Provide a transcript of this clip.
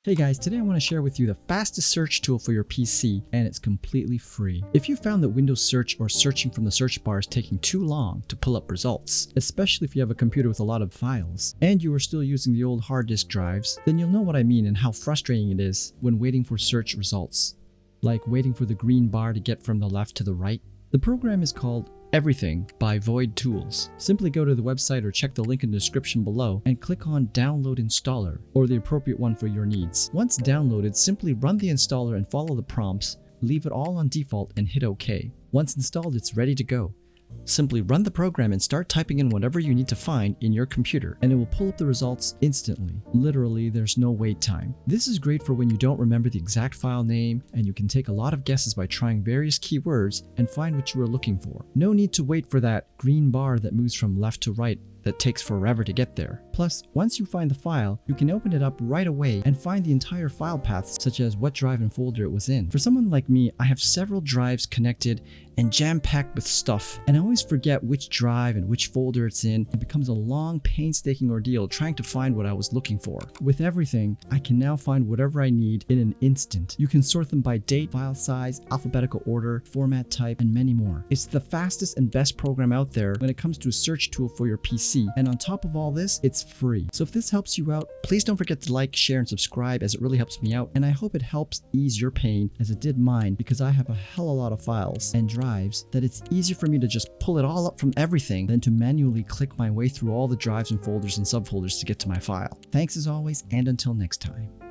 Hey guys, today I want to share with you the fastest search tool for your PC, and it's completely free. If you found that Windows search or searching from the search bar is taking too long to pull up results, especially if you have a computer with a lot of files, and you are still using the old hard disk drives, then you'll know what I mean and how frustrating it is when waiting for search results. Like waiting for the green bar to get from the left to the right. The program is called Everything by VoidTools. Simply go to the website or check the link in the description below and click on Download Installer or the appropriate one for your needs. Once downloaded, simply run the installer and follow the prompts, leave it all on default and hit OK. Once installed, it's ready to go. Simply run the program and start typing in whatever you need to find in your computer, and it will pull up the results instantly. Literally, there's no wait time. This is great for when you don't remember the exact file name, and you can take a lot of guesses by trying various keywords and find what you are looking for. No need to wait for that green bar that moves from left to right that takes forever to get there. Plus, once you find the file, you can open it up right away and find the entire file path, such as what drive and folder it was in. For someone like me, I have several drives connected and jam-packed with stuff, and I always forget which drive and which folder it's in. It becomes a long, painstaking ordeal trying to find what I was looking for. With everything, I can now find whatever I need in an instant. You can sort them by date, file size, alphabetical order, format type, and many more. It's the fastest and best program out there when it comes to a search tool for your PC. And on top of all this, it's free. So if this helps you out, please don't forget to like, share, and subscribe, as it really helps me out. And I hope it helps ease your pain as it did mine, because I have a hell of a lot of files and drives that it's easier for me to just pull it all up from everything than to manually click my way through all the drives and folders and subfolders to get to my file. Thanks as always, and until next time.